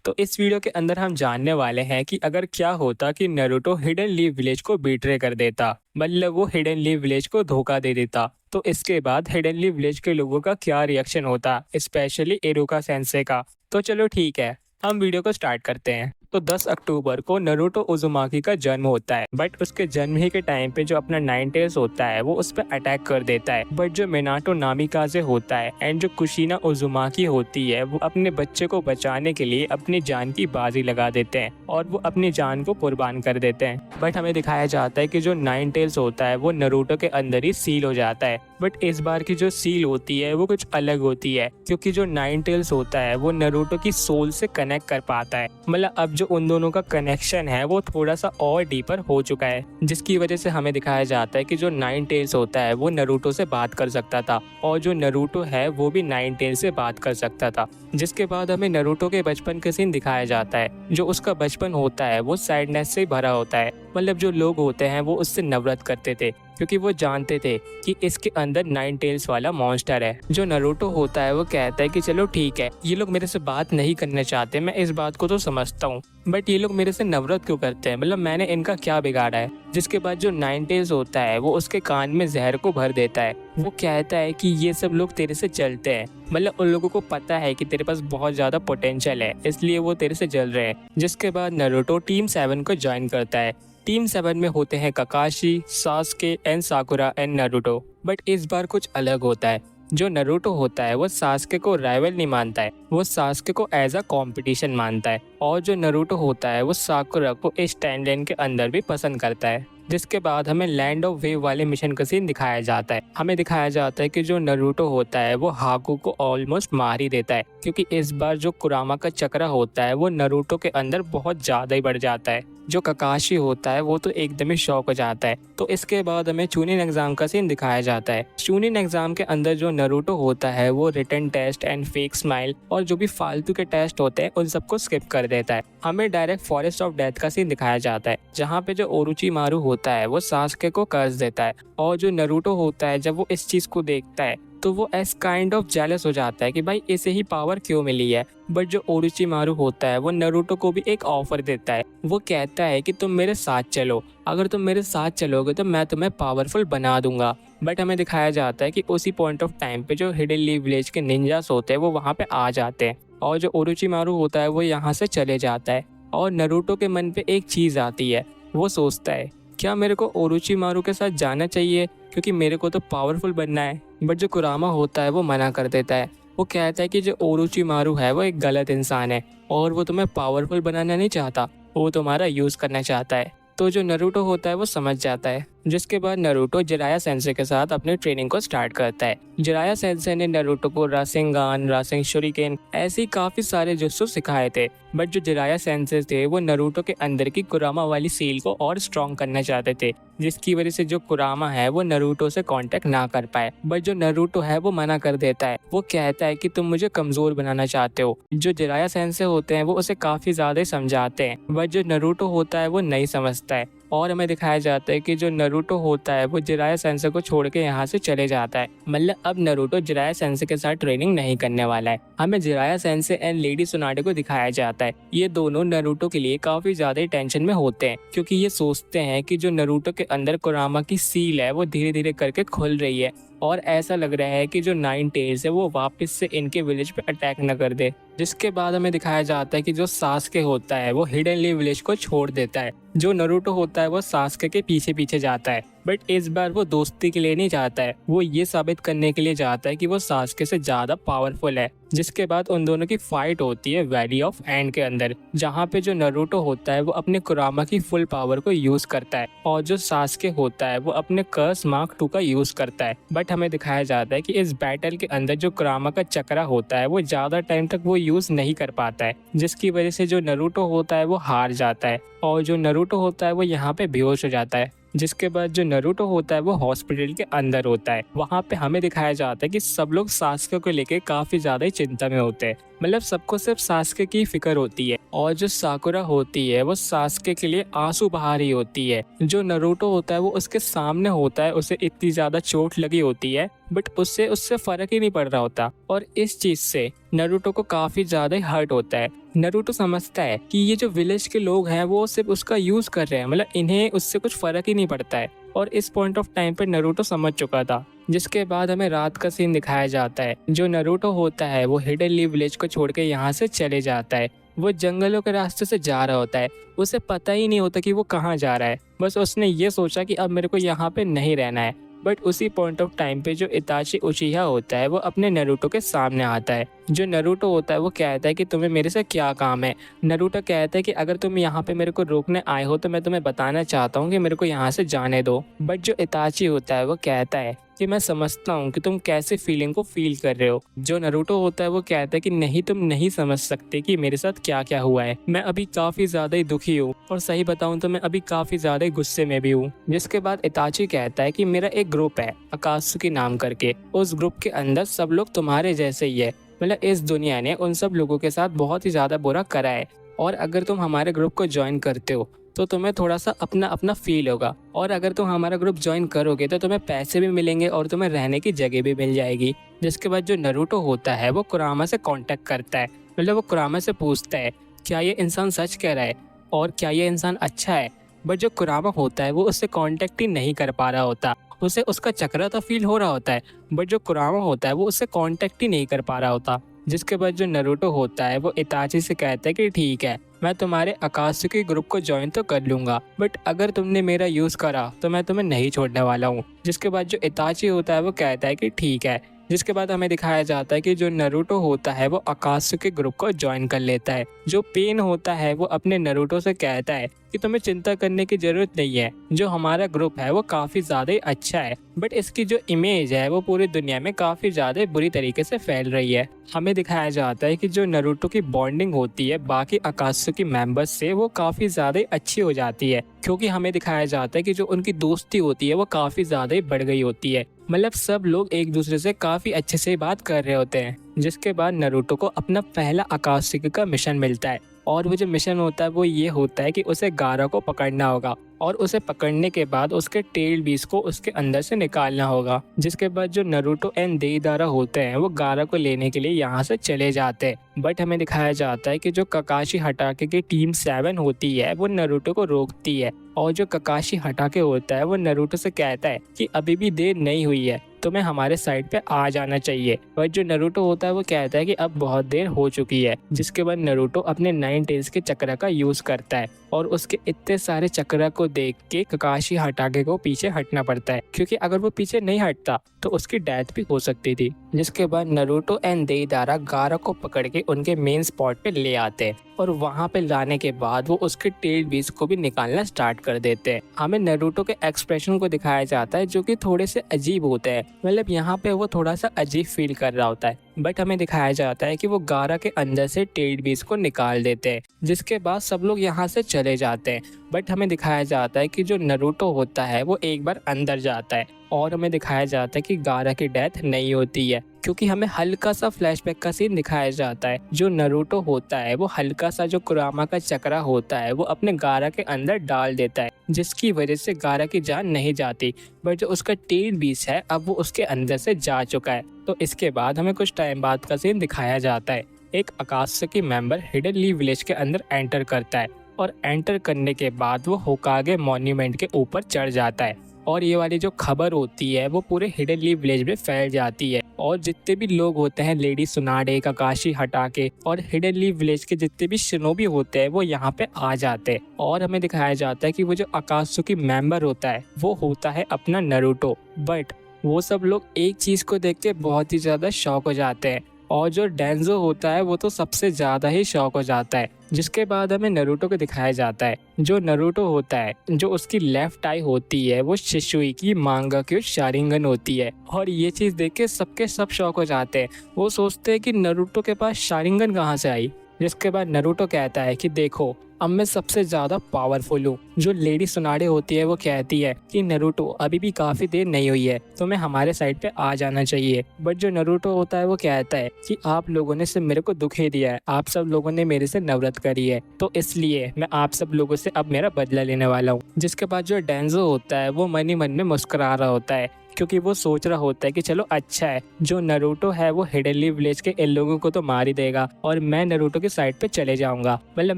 तो इस वीडियो के अंदर हम जानने वाले हैं कि अगर क्या होता कि नारुतो हिडन लीफ विलेज को बिट्रे कर देता, मतलब वो हिडन लीफ विलेज को धोखा दे देता, तो इसके बाद हिडन लीफ विलेज के लोगों का क्या रिएक्शन होता, स्पेशली इरुका सेंसे का। तो चलो ठीक है, हम वीडियो को स्टार्ट करते हैं। तो 10 अक्टूबर को नारुतो उज़ुमाकी का जन्म होता है, बट उसके जन्म ही के टाइम पे जो अपना नाइन टेल्स होता है वो उस पर अटैक कर देता है। बट जो मिनाटो नामिकाजे होता है एंड जो कुशिना उज़ुमाकी होती है वो अपने बच्चे को बचाने के लिए अपनी जान की बाजी लगा देते हैं और वो अपनी जान को कुर्बान कर देते हैं। बट हमें दिखाया जाता है कि जो नाइन टेल्स होता है वो नारुतो के अंदर ही सील हो जाता है। बट इस बार की जो सील होती है वो कुछ अलग होती है, क्योंकि जो नाइन टेल्स होता है वो नारुतो की सोल से कनेक्ट कर पाता है। मतलब अब जो उन दोनों का कनेक्शन है वो थोड़ा सा और डीपर हो चुका है, जिसकी वजह से हमें दिखाया जाता है कि जो नाइन टेल्स होता है वो नारुतो से बात कर सकता था और जो नारुतो है वो भी नाइन टेल्स से बात कर सकता था। जिसके बाद हमें नारुतो के बचपन का सीन दिखाया जाता है। जो उसका बचपन होता है वो सैडनेस से भरा होता है। मतलब जो लोग होते हैं वो उससे नफरत करते थे, क्योंकि वो जानते थे कि इसके अंदर नाइन टेल्स वाला मॉन्स्टर है। जो नारुतो होता है वो कहता है कि चलो ठीक है, ये लोग मेरे से बात नहीं करना चाहते, मैं इस बात को तो समझता हूँ, बट ये लोग मेरे से नफरत क्यों करते हैं, मतलब मैंने इनका क्या बिगाड़ा है। जिसके बाद जो नाइन टेल्स होता है वो उसके कान में जहर को भर देता है। वो कहता है कि ये सब लोग तेरे से चलते हैं, मतलब उन लोगों को पता है कि तेरे पास बहुत ज्यादा पोटेंशियल है, इसलिए वो तेरे से जल रहे हैं। जिसके बाद नारुतो टीम 7 को ज्वाइन करता है। टीम 7 में होते हैं Kakashi, Sasuke and Sakura and Naruto. But इस बार कुछ अलग होता है। जो नारुतो होता है वो सास्के को राइवल नहीं मानता है, वो सास्के को एज अ कंपटीशन मानता है। और जो नारुतो होता है वो साकुरा को इस टाइमलाइन के अंदर भी पसंद करता है। जिसके बाद हमें लैंड ऑफ वेव वाले मिशन का सीन दिखाया जाता है। हमें दिखाया जाता है कि जो नारुतो होता है वो हाकू को ऑलमोस्ट मार ही देता है, क्योंकि इस बार जो कुरामा का चक्रा होता है वो नारुतो के अंदर बहुत ज्यादा ही बढ़ जाता है। जो ककाशी होता है वो तो एकदम ही शॉक हो जाता है। तो इसके बाद हमें चूनिन एग्जाम का सीन दिखाया जाता है। चूनिन एग्जाम के अंदर जो नारुतो होता है वो written test and fake smile और जो भी फालतू के टेस्ट होते हैं उन सबको स्किप कर देता है। हमें डायरेक्ट फॉरेस्ट ऑफ डेथ का सीन दिखाया जाता है, जहाँ पे जो ओरुचिमारू होता है वो सास्के को कर्ज देता है। और जो नारुतो होता है जब वो इस चीज को देखता है तो वो एस काइंड ऑफ जेलस हो जाता है कि भाई इसे ही पावर क्यों मिली है। बट जो ओरुचिमारू होता है वो नारुतो को भी एक ऑफर देता है। वो कहता है कि तुम मेरे साथ चलो, अगर तुम मेरे साथ चलोगे तो मैं तुम्हें पावरफुल बना दूंगा। बट हमें दिखाया जाता है कि उसी पॉइंट ऑफ टाइम पे जो हिडन लीफ विलेज के निंजास होते हैं वो वहाँ पे आ जाते हैं और जो ओरुचिमारू होता है वो यहाँ से चले जाता है। और नारुतो के मन पे एक चीज आती है, वो सोचता है क्या मेरे को ओरुचिमारू के साथ जाना चाहिए, क्योंकि मेरे को तो पावरफुल बनना है। बट जो कुरामा होता है वो मना कर देता है। वो कहता है कि जो ओरुचिमारू है वो एक गलत इंसान है और वो तुम्हें पावरफुल बनाना नहीं चाहता, वो तुम्हारा यूज करना चाहता है। तो जो नारुतो होता है वो समझ जाता है। जिसके बाद नारुतो जिराया सेंसे के साथ अपनी ट्रेनिंग को स्टार्ट करता है। जिराया सेंसे ने नारुतो को रासेंगान, रासेंग शुरिकेन ऐसे काफी सारे जुत्सु सिखाए थे। बट जो जिराया सेंसे थे वो नारुतो के अंदर की कुरामा वाली सील को और स्ट्रॉन्ग करना चाहते थे, जिसकी वजह से जो कुरामा है वो नारुतो से कांटेक्ट ना कर पाए। बट जो नारुतो है वो मना कर देता है। वो कहता है कि तुम मुझे कमजोर बनाना चाहते हो। जो जिराया सेंसे होते हैं वो उसे काफी ज्यादा समझाते हैं, बट जो नारुतो होता है वो नहीं समझता है। और हमें दिखाया जाता है कि जो नारुतो होता है वो जिराया सेंसे को छोड़ के यहाँ से चले जाता है। मतलब अब नारुतो जिराया सेंसे के साथ ट्रेनिंग नहीं करने वाला है। हमें Jiraiya sensei and lady Tsunade को दिखाया जाता है। ये दोनों नारुतो के लिए काफी ज्यादा टेंशन में होते हैं, क्योंकि ये सोचते हैं कि जो नारुतो के अंदर कुरामा की सील है वो धीरे धीरे करके खुल रही है और ऐसा लग रहा है कि जो नाइन टेल्स है वो वापस से इनके विलेज पे अटैक न कर दे। जिसके बाद हमें दिखाया जाता है कि जो सास्के होता है वो हिडन लीफ विलेज को छोड़ देता है। जो नारुतो होता है वो सास्के के पीछे पीछे जाता है, बट इस बार वो दोस्ती के लिए नहीं जाता है, वो ये साबित करने के लिए जाता है कि वो सास्के से ज्यादा पावरफुल है। जिसके बाद उन दोनों की फाइट होती है वैली ऑफ एंड के अंदर, जहाँ पे जो नारुतो होता है वो अपने कुरामा की फुल पावर को यूज करता है और जो सास्के होता है वो अपने कर्स मार्क 2 का यूज करता है। बट हमें दिखाया जाता है कि इस बैटल के अंदर जो कुरामा का चक्रा होता है वो ज्यादा टाइम तक वो यूज नहीं कर पाता है, जिसकी वजह से जो नारुतो होता है वो हार जाता है और जो नारुतो होता है वो यहाँ पे बेहोश हो जाता है। जिसके बाद जो नारुतो होता है वो हॉस्पिटल के अंदर होता है। वहाँ पे हमें दिखाया जाता है कि सब लोग सास्के को लेके काफी ज्यादा ही चिंता में होते हैं। मतलब सबको सिर्फ सास्के की फिक्र होती है, और जो साकुरा होती है वो सास्के के लिए आंसू बहा रही होती है। जो नरूटो होता है वो उसके सामने होता है, उसे इतनी ज्यादा चोट लगी होती है बट उससे उससे फर्क ही नहीं पड़ रहा होता, और इस चीज से नरूटो को काफी ज्यादा हर्ट होता है। नरूटो समझता है कि ये जो विलेज के लोग हैं वो सिर्फ उसका यूज कर रहे हैं, मतलब इन्हें उससे कुछ फर्क ही नहीं पड़ता है, और इस पॉइंट ऑफ टाइम पे नरूटो समझ चुका था। जिसके बाद हमें रात का सीन दिखाया जाता है। जो नरूटो होता है वो हिडन लीफ विलेज को छोड़ के यहाँ से चले जाता है। वो जंगलों के रास्ते से जा रहा होता है, उसे पता ही नहीं होता कि वो कहाँ जा रहा है, बस उसने ये सोचा कि अब मेरे को यहाँ पे नहीं रहना है। बट उसी पॉइंट ऑफ टाइम पे जो इताची उचिहा होता है वो अपने नरूटो के सामने आता है। जो नरूटो होता है वो कहता है कि तुम्हें मेरे से क्या काम है। नरूटो कहता है कि अगर तुम यहाँ पे मेरे को रोकने आए हो तो मैं तुम्हें बताना चाहता हूँ कि मेरे को यहाँ से जाने दो। बट जो इताची होता है वो कहता है कि मैं समझता हूँ कि तुम कैसे फीलिंग को फील कर रहे हो। जो नरूटो होता है वो कहता है कि नहीं, तुम नहीं समझ सकते कि मेरे साथ क्या क्या हुआ है। मैं अभी काफी ज्यादा ही दुखी हूँ, और सही बताऊँ तो मैं अभी काफी ज्यादा ही गुस्से में भी हूँ। जिसके बाद इताची कहता है कि मेरा एक ग्रुप है अकात्सुकी नाम करके, उस ग्रुप के अंदर सब लोग तुम्हारे जैसे ही है, मतलब इस दुनिया ने उन सब लोगों के साथ बहुत ही ज्यादा बुरा करा है, और अगर तुम हमारे ग्रुप को ज्वाइन करते हो तो तुम्हें थोड़ा सा अपना अपना फील होगा, और अगर तुम हमारा ग्रुप ज्वाइन करोगे तो तुम्हें पैसे भी मिलेंगे और तुम्हें रहने की जगह भी मिल जाएगी। जिसके बाद जो नरूटो होता है वो कुरामा से कांटेक्ट करता है, मतलब वो कुरामा से पूछता है क्या ये इंसान सच कह रहा है और क्या ये इंसान अच्छा है। बट जो कुरामा होता है वो उससे कांटेक्ट ही नहीं कर पा रहा होता, उसे उसका चक्रा तो फील हो रहा होता है बट जो कुरामा होता है वो उससे कांटेक्ट ही नहीं कर पा रहा होता। जिसके बाद जो नरूटो होता है वो इताची से कहता है कि ठीक है, मैं तुम्हारे अकात्सुकी ग्रुप को ज्वाइन तो कर लूंगा, बट अगर तुमने मेरा यूज करा तो मैं तुम्हें नहीं छोड़ने वाला हूँ। जिसके बाद जो इताची होता है वो कहता है कि ठीक है। जिसके बाद हमें दिखाया जाता है कि जो नरूटो होता है वो अकात्सुकी ग्रुप को ज्वाइन कर लेता है। जो पेन होता है वो अपने नरूटो से कहता है कि तुम्हें चिंता करने की जरूरत नहीं है, जो हमारा ग्रुप है वो काफी ज्यादा ही अच्छा है, बट इसकी जो इमेज है वो पूरी दुनिया में काफी ज्यादा बुरी तरीके से फैल रही है। हमें दिखाया जाता है कि जो नरूटो की बॉन्डिंग होती है बाकी अकात्सुकी मेंबर्स से वो काफी ज्यादा अच्छी हो जाती है, क्योंकि हमें दिखाया जाता है कि जो उनकी दोस्ती होती है वो काफी ज्यादा बढ़ गई होती है, मतलब सब लोग एक दूसरे से काफी अच्छे से बात कर रहे होते हैं। जिसके बाद नरूटो को अपना पहला अकात्सुकी का मिशन मिलता है, और वो जो मिशन होता है वो ये होता है कि उसे गारा को पकड़ना होगा, और उसे पकड़ने के बाद उसके टेल बीस को उसके अंदर से निकालना होगा। जिसके बाद जो नरूटो एंड देइदारा होते हैं वो गारा को लेने के लिए यहाँ से चले जाते हैं। बट हमें दिखाया जाता है कि जो ककाशी हटाके की टीम 7 होती है वो नरूटो को रोकती है, और जो ककाशी हटाके होता है वो नरूटो से कहता है कि अभी भी देर नहीं हुई है, तुम्हें हमारे साइड पे आ जाना चाहिए। बट जो नरूटो होता है वो कहता है कि अब बहुत देर हो चुकी है। जिसके बाद नरूटो अपने 9 टेल्स के चक्र का यूज करता है, और उसके इतने सारे चक्र को देख के ककाशी हटाके को पीछे हटना पड़ता है, क्योंकि अगर वो पीछे नहीं हटता तो उसकी डेथ भी हो सकती थी। जिसके बाद नरूटो एंड देइदारा गारा को पकड़ के उनके मेन स्पॉट पे ले आते हैं, और वहाँ पे लाने के बाद वो उसके टेल बीस को भी निकालना स्टार्ट कर देते हैं। हमें नरूटो के एक्सप्रेशन को दिखाया जाता है जो कि थोड़े से अजीब होते हैं, मतलब यहाँ पे वो थोड़ा सा अजीब फील कर रहा होता है। बट हमें दिखाया जाता है कि वो गारा के अंदर से टेल बीस को निकाल देते हैं। जिसके बाद सब लोग यहाँ से चले जाते हैं। बट हमें दिखाया जाता है कि जो नरूटो होता है वो एक बार अंदर जाता है, और हमें दिखाया जाता है कि गारा की डेथ नहीं होती है, क्योंकि हमें हल्का सा फ्लैशबैक का सीन दिखाया जाता है। जो नरूटो होता है वो हल्का सा जो कुरामा का चक्रा होता है वो अपने गारा के अंदर डाल देता है, जिसकी वजह से गारा की जान नहीं जाती, बट जो उसका टेल बीस है अब वो उसके अंदर से जा चुका है। तो इसके बाद हमें कुछ टाइम बाद का सीन दिखाया जाता है। एक अकात्सुकी मेंबर हिडन लीफ विलेज के अंदर एंटर करता है, और एंटर करने के बाद वो होकागे मॉन्यूमेंट के ऊपर चढ़ जाता है, और ये वाली जो खबर होती है वो पूरे हिडन लीफ विलेज में फैल जाती है, और जितने भी लोग होते हैं लेडी सुनाडे, ककाशी हटाके और हिडन लीफ विलेज के जितने भी शिनोबी होते हैं वो यहाँ पे आ जाते हैं। और हमें दिखाया जाता है कि वो जो अकात्सुकी मेंबर होता है वो होता है अपना नरूटो। बट वो सब लोग एक चीज को देख के बहुत ही ज्यादा शॉक हो जाते हैं, और जो डेंजो होता है वो तो सबसे ज्यादा ही शॉक हो जाता है। जिसके बाद हमें नरूटो को दिखाया जाता है। जो नरूटो होता है जो उसकी लेफ्ट आई होती है वो शिशुई की मांगाक्यो शारिंगन होती है, और ये चीज देख के सबके सब शॉक हो जाते हैं। वो सोचते हैं कि नरूटो के पास शारिंगन कहाँ से आई। जिसके बाद नरूटो कहता है कि देखो अब मैं सबसे ज्यादा पावरफुल हूँ। जो लेडी सुनाडे होती है वो कहती है कि नरूटो अभी भी काफी देर नहीं हुई है, तुम्हें हमारे साइड पे आ जाना चाहिए। बट जो नरूटो होता है वो कहता है कि आप लोगों ने सिर्फ मेरे को दुख ही दिया है, आप सब लोगों ने मेरे से नफरत करी है, तो इसलिए मैं आप सब लोगों से अब मेरा बदला लेने वाला हूँ। जिसके बाद जो डेंजो होता है वो मन ही मन में मुस्कुरा रहा होता है, क्योंकि वो सोच रहा होता है कि चलो अच्छा है, जो नरूटो है वो हिडन लीफ विलेज के इन लोगों को तो मार ही देगा और मैं नरूटो की साइड पे चले जाऊंगा। मतलब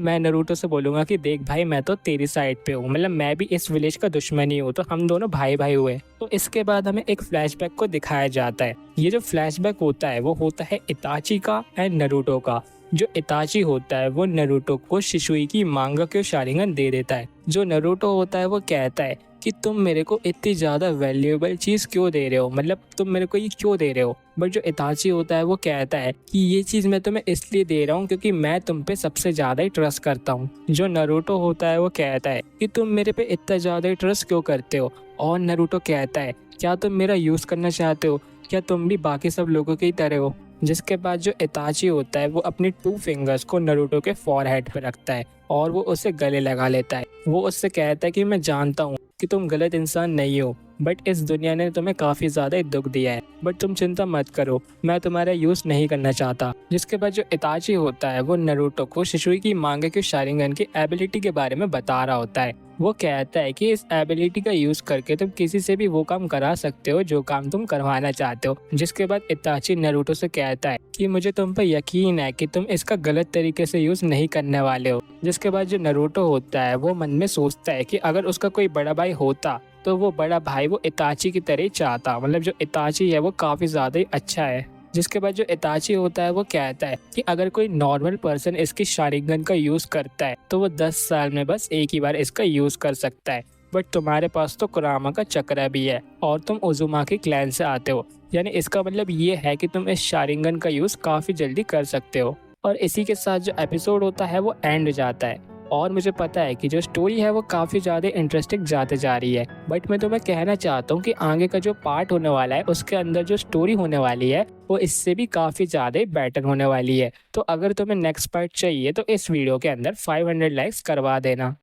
मैं नरूटो से बोलूंगा कि देख भाई मैं तो तेरी साइड पे हूँ, मतलब मैं भी इस विलेज का दुश्मन ही हूँ, तो हम दोनों भाई भाई हुए। तो इसके बाद हमें एक फ्लैशबैक को दिखाया जाता है। ये जो फ्लैशबैक होता है वो होता है इताची का एंड नरूटो का। जो इताची होता है वो नरूटो को शिशुई की मांगाक्यो शारिंगन दे देता है। जो नरूटो होता है वो कहता है कि तुम मेरे को इतनी ज्यादा वैल्यूएबल चीज क्यों दे रहे हो, मतलब तुम मेरे को ये क्यों दे रहे हो। बट जो इताची होता है वो कहता है कि ये चीज मैं तुम्हें इसलिए दे रहा हूँ क्योंकि मैं तुम पे सबसे ज्यादा ही ट्रस्ट करता हूँ। जो नरूटो होता है वो कहता है कि तुम मेरे पे इतना ज्यादा ही ट्रस्ट क्यों करते हो। और नरूटो कहता है क्या तुम मेरा यूज करना चाहते हो, क्या तुम भी बाकी सब लोगों की तरह हो। जिसके बाद जो इताची होता है वो अपनी 2 फिंगर्स को नरूटो के फॉरहेड पे रखता है और वो उसे गले लगा लेता है। वो उससे कहता है कि मैं जानता हूँ कि तुम गलत इंसान नहीं हो, बट इस दुनिया ने तुम्हें काफी ज्यादा दुख दिया है, बट तुम चिंता मत करो, मैं तुम्हारा यूज नहीं करना चाहता। जिसके बाद जो इताची होता है वो नरूटो को शिशुई की मांगाक्यो शारिंगन की एबिलिटी के बारे में बता रहा होता है। वो कहता है कि इस एबिलिटी का यूज करके तुम किसी से भी वो काम करा सकते हो जो काम तुम करवाना चाहते हो। जिसके बाद इताची नरूटो से कहता है कि मुझे तुम पर यकीन है कि तुम इसका गलत तरीके से यूज नहीं करने वाले हो। जिसके बाद जो नरूटो होता है वो मन में सोचता है कि अगर उसका कोई बड़ा भाई होता तो वो बड़ा भाई वो इताची की तरह ही चाहता, मतलब जो इताची है वो काफी ज्यादा ही अच्छा है। जिसके बाद जो इताची होता है वो कहता है कि अगर कोई नॉर्मल पर्सन इसकी शारिंगन का यूज करता है तो वो 10 साल में बस एक ही बार इसका यूज कर सकता है। बट तुम्हारे पास तो कुरामा का चक्रा भी है और तुम उजुमाकी क्लैन से आते हो, यानी इसका मतलब ये है कि तुम इस शारिंगन का यूज काफी जल्दी कर सकते हो। और इसी के साथ जो एपिसोड होता है वो एंड जाता है। और मुझे पता है कि जो स्टोरी है वो काफ़ी ज़्यादा इंटरेस्टिंग जाते जा रही है, बट मैं तुम्हें कहना चाहता हूँ कि आगे का जो पार्ट होने वाला है उसके अंदर जो स्टोरी होने वाली है वो इससे भी काफ़ी ज़्यादा बेटर होने वाली है। तो अगर तुम्हें नेक्स्ट पार्ट चाहिए तो इस वीडियो के अंदर 500 लाइक्स करवा देना।